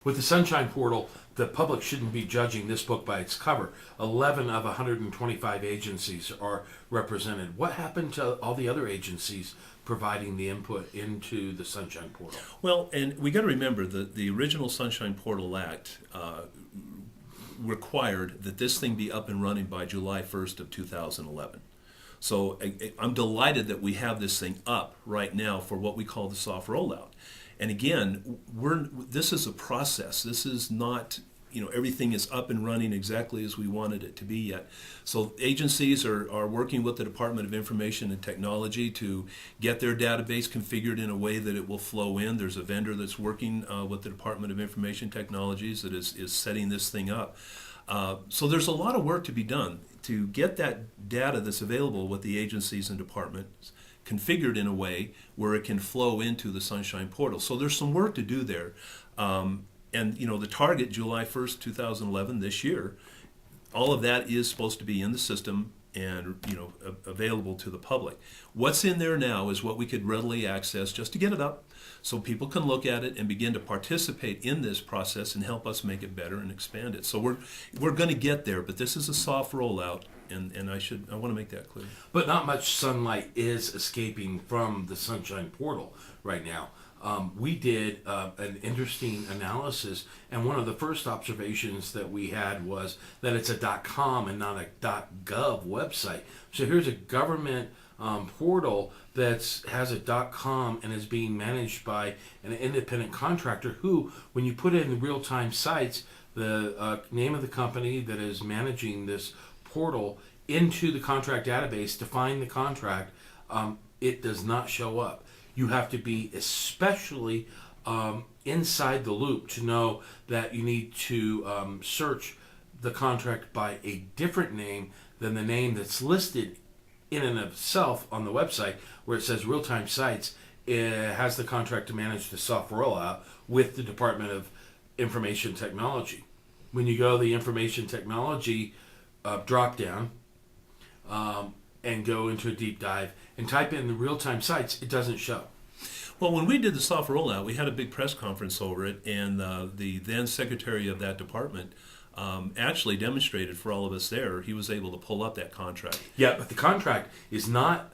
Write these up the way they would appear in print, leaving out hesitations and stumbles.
With the Sunshine Portal, the public shouldn't be judging this book by its cover. 11 of 125 agencies are represented. What happened to all the other agencies providing the input into the Sunshine Portal? Well, and we got to remember that the original Sunshine Portal Act required that this thing be up and running by July 1st of 2011. So I'm delighted that we have this thing up right now for what we call the soft rollout. And again, this is a process. This is not, everything is up and running exactly as we wanted it to be yet. So agencies are working with the Department of Information and Technology to get their database configured in a way that it will flow in. There's a vendor that's working with the Department of Information Technologies that is setting this thing up. So there's a lot of work to be done to get that data that's available with the agencies and departments configured in a way where it can flow into the Sunshine Portal. So there's some work to do there. And the target, July 1st, 2011, this year, all of that is supposed to be in the system and available to the public. What's in there now is what we could readily access just to get it up so people can look at it and begin to participate in this process and help us make it better and expand it. So we're going to get there, but this is a soft rollout, and I want to make that clear. But not much sunlight is escaping from the Sunshine Portal right now. We did an interesting analysis, and one of the first observations that we had was that it's a .com and not a .gov website. So here's a government portal that has a .com and is being managed by an independent contractor who, when you put in the real-time sites, the name of the company that is managing this portal into the contract database to find the contract, it does not show up. You have to be especially inside the loop to know that you need to search the contract by a different name than the name that's listed in and of itself on the website, where it says real-time sites. It has the contract to manage the soft rollout with the Department of Information Technology. When you go to the Information Technology drop down and go into a deep dive and type in the real-time sites, it doesn't show. Well, when we did the soft rollout, we had a big press conference over it, and the then secretary of that department actually demonstrated for all of us there. He was able to pull up that contract. Yeah, but the contract is not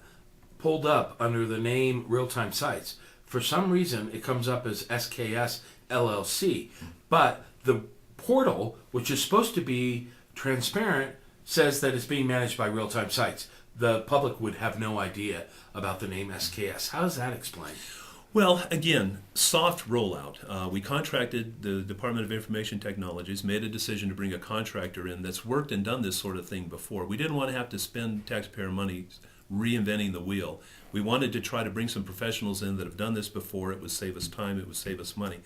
pulled up under the name Real-Time Sites. For some reason, it comes up as SKS LLC. But the portal, which is supposed to be transparent, says that it's being managed by Real-Time Sites. The public would have no idea about the name SKS. How does that explain? Well, again, soft rollout. We contracted the Department of Information Technologies, made a decision to bring a contractor in that's worked and done this sort of thing before. We didn't want to have to spend taxpayer money reinventing the wheel. We wanted to try to bring some professionals in that have done this before. It would save us time, it would save us money.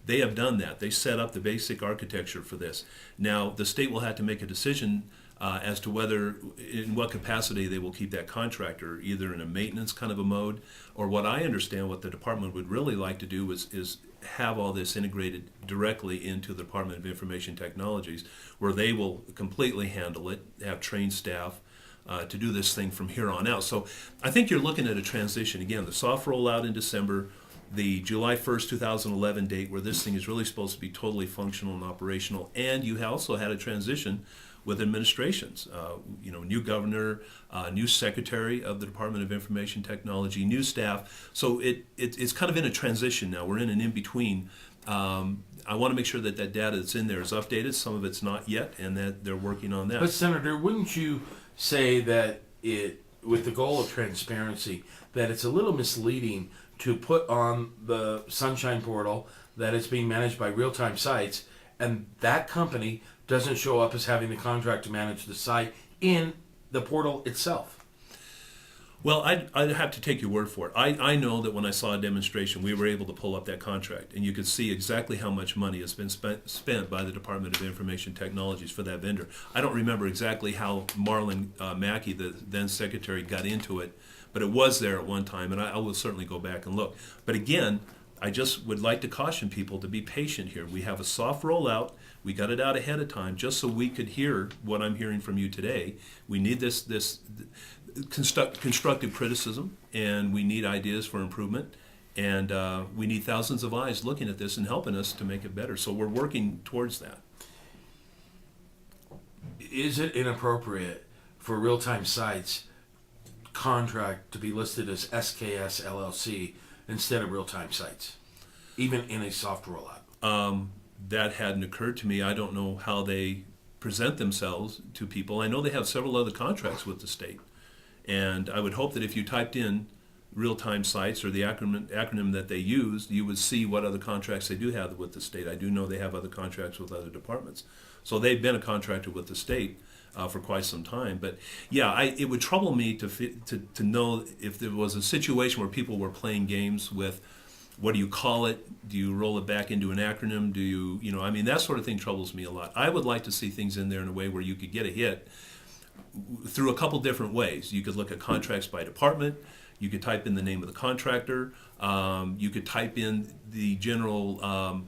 They have done that. They set up the basic architecture for this. Now, the state will have to make a decision as to whether, in what capacity they will keep that contractor, either in a maintenance kind of a mode, or what I understand what the department would really like to do is have all this integrated directly into the Department of Information Technologies, where they will completely handle it, have trained staff to do this thing from here on out. So I think you're looking at a transition. Again, the soft rollout in December, the July 1st, 2011 date where this thing is really supposed to be totally functional and operational, and you also had a transition with administrations, new governor, new secretary of the Department of Information Technology, new staff. So it's kind of in a transition now. We're in an in-between. I want to make sure that data that's in there is updated. Some of it's not yet, and that they're working on that. But Senator, wouldn't you say that with the goal of transparency, that it's a little misleading to put on the Sunshine Portal that it's being managed by Real-Time Sites, and that company doesn't show up as having the contract to manage the site in the portal itself? Well, I'd have to take your word for it. I know that when I saw a demonstration, we were able to pull up that contract, and you could see exactly how much money has been spent by the Department of Information Technologies for that vendor. I don't remember exactly how Marlon Mackey, the then secretary, got into it, but it was there at one time, and I will certainly go back and look. But again, I just would like to caution people to be patient here. We have a soft rollout. We got it out ahead of time just so we could hear what I'm hearing from you today. We need this constructive criticism, and we need ideas for improvement. And we need thousands of eyes looking at this and helping us to make it better. So we're working towards that. Is it inappropriate for real-time sites contract to be listed as SKS LLC instead of real-time sites, even in a soft rollout? That hadn't occurred to me. I don't know how they present themselves to people. I know they have several other contracts with the state. And I would hope that if you typed in real-time sites or the acronym that they used, you would see what other contracts they do have with the state. I do know they have other contracts with other departments. So they've been a contractor with the state for quite some time. But yeah, it would trouble me to know if there was a situation where people were playing games with, what do you call it? Do you roll it back into an acronym? Do you, I mean, that sort of thing troubles me a lot. I would like to see things in there in a way where you could get a hit through a couple different ways. You could look at contracts by department. You could type in the name of the contractor. You could type in the general,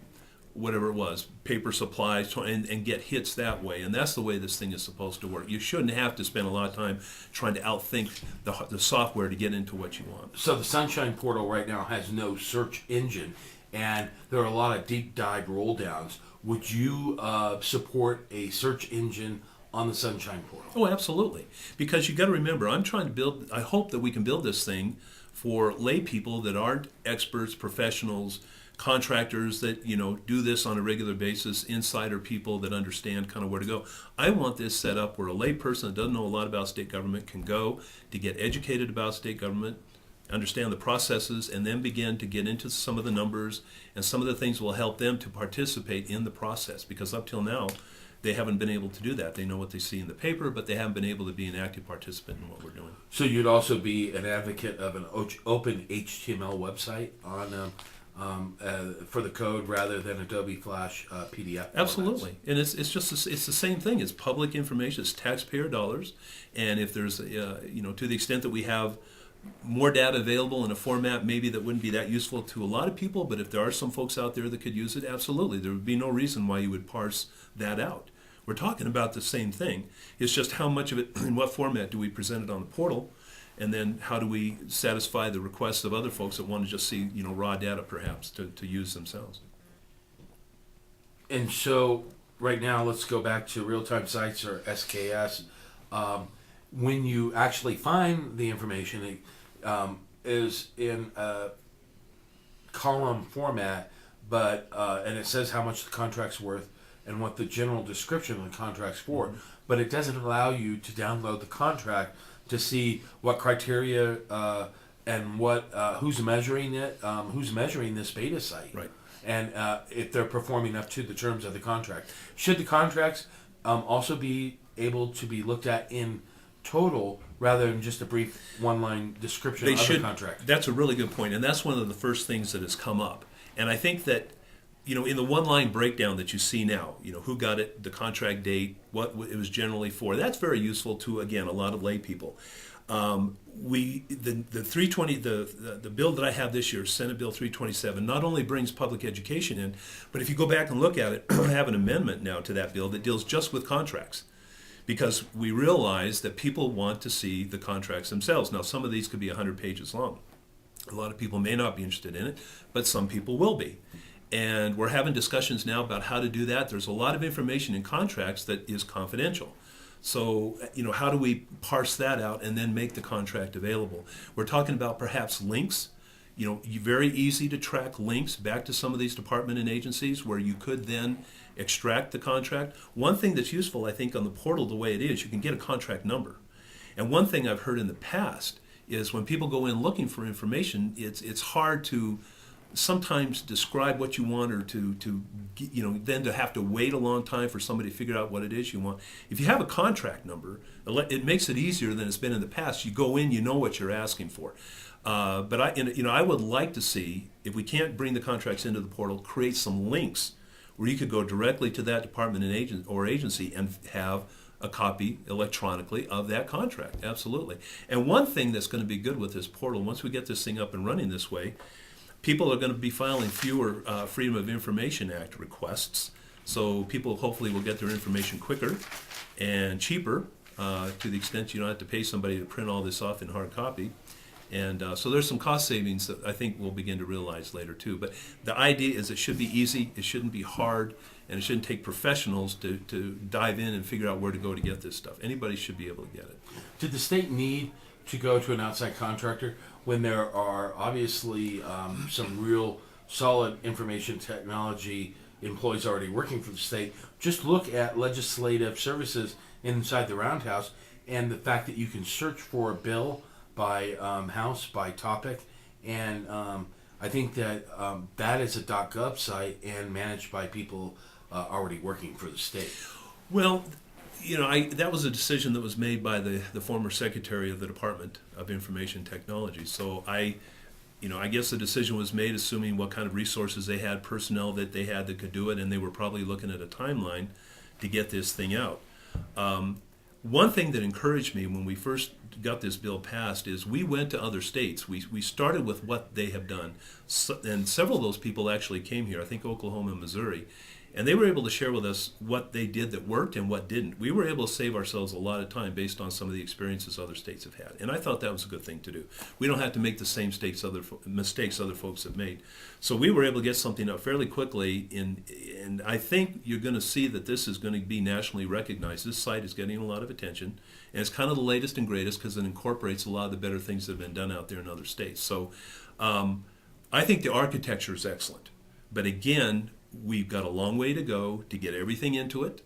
whatever it was, paper supplies, and get hits that way. And that's the way this thing is supposed to work. You shouldn't have to spend a lot of time trying to outthink the software to get into what you want. So the Sunshine portal right now has no search engine, and there are a lot of deep dive roll downs. Would you support a search engine on the Sunshine portal? Oh, absolutely. Because you got to remember, I hope that we can build this thing for lay people that aren't experts, professionals, contractors that do this on a regular basis, insider people that understand kind of where to go. I want this set up where a lay person that doesn't know a lot about state government can go to get educated about state government, understand the processes, and then begin to get into some of the numbers and some of the things will help them to participate in the process. Because up till now, they haven't been able to do that. They know what they see in the paper, but they haven't been able to be an active participant in what we're doing. So you'd also be an advocate of an open HTML website on for the code rather than Adobe Flash PDF. Absolutely, and it's the same thing. It's public information. It's taxpayer dollars, and if there's to the extent that we have more data available in a format maybe that wouldn't be that useful to a lot of people, but if there are some folks out there that could use it, absolutely, there would be no reason why you would parse that out. We're talking about the same thing. It's just how much of it, in what format do we present it on the portal, and then how do we satisfy the requests of other folks that want to just see raw data perhaps to use themselves. And so right now, let's go back to real-time sites or SKS. When you actually find the information, it is in a column format, but and it says how much the contract's worth and what the general description of the contract's for. Mm-hmm. But it doesn't allow you to download the contract to see what criteria and what who's measuring it, who's measuring this beta site, right? And if they're performing up to the terms of the contract. Should the contracts also be able to be looked at in total rather than just a brief one-line description of the contract? That's a really good point, and that's one of the first things that has come up. And I think that in the one-line breakdown that you see now, who got it, the contract date, what it was generally for, that's very useful to, again, a lot of lay people. The 320, the bill that I have this year, Senate Bill 327, not only brings public education in, but if you go back and look at it, I have an amendment now to that bill that deals just with contracts. Because we realize that people want to see the contracts themselves. Now, some of these could be 100 pages long. A lot of people may not be interested in it, but some people will be. And we're having discussions now about how to do that. There's a lot of information in contracts that is confidential. So, how do we parse that out and then make the contract available? We're talking about perhaps links. Very easy to track links back to some of these department and agencies where you could then extract the contract. One thing that's useful, I think, on the portal the way it is, you can get a contract number. And one thing I've heard in the past is when people go in looking for information, it's hard to sometimes describe what you want or to then to have to wait a long time for somebody to figure out what it is you want. If you have a contract number, it makes it easier than it's been in the past. You go in, you know what you're asking for. But I would like to see, if we can't bring the contracts into the portal, create some links where you could go directly to that department and agency and have a copy electronically of that contract. Absolutely. And one thing that's going to be good with this portal, once we get this thing up and running this way, people are going to be filing fewer Freedom of Information Act requests. So people hopefully will get their information quicker and cheaper to the extent you don't have to pay somebody to print all this off in hard copy. And so there's some cost savings that I think we'll begin to realize later too. But the idea is it should be easy, it shouldn't be hard, and it shouldn't take professionals to dive in and figure out where to go to get this stuff. Anybody should be able to get it. Did the state need to go to an outside contractor when there are obviously some real solid information technology employees already working for the state? Just look at legislative services inside the Roundhouse and the fact that you can search for a bill by house, by topic, and I think that that is a .gov site and managed by people already working for the state. Well, that was a decision that was made by the former secretary of the Department of Information Technology. So I guess the decision was made assuming what kind of resources they had, personnel that they had that could do it, and they were probably looking at a timeline to get this thing out. One thing that encouraged me when we first got this bill passed is we went to other states. We started with what they have done, and several of those people actually came here, I think Oklahoma and Missouri, and they were able to share with us what they did that worked and what didn't. We were able to save ourselves a lot of time based on some of the experiences other states have had, and I thought that was a good thing to do. We don't have to make the same mistakes other folks have made. So we were able to get something up fairly quickly, and I think you're going to see that this is going to be nationally recognized. This site is getting a lot of attention, and it's kind of the latest and greatest because it incorporates a lot of the better things that have been done out there in other states. So I think the architecture is excellent, but again, we've got a long way to go to get everything into it,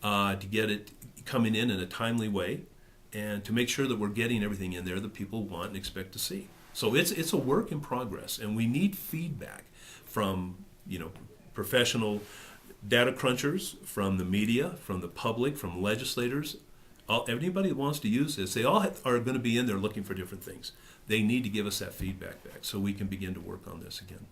to get it coming in a timely way, and to make sure that we're getting everything in there that people want and expect to see. So it's a work in progress, and we need feedback from professional data crunchers, from the media, from the public, from legislators. Anybody that wants to use this, they all are going to be in there looking for different things. They need to give us that feedback back so we can begin to work on this again.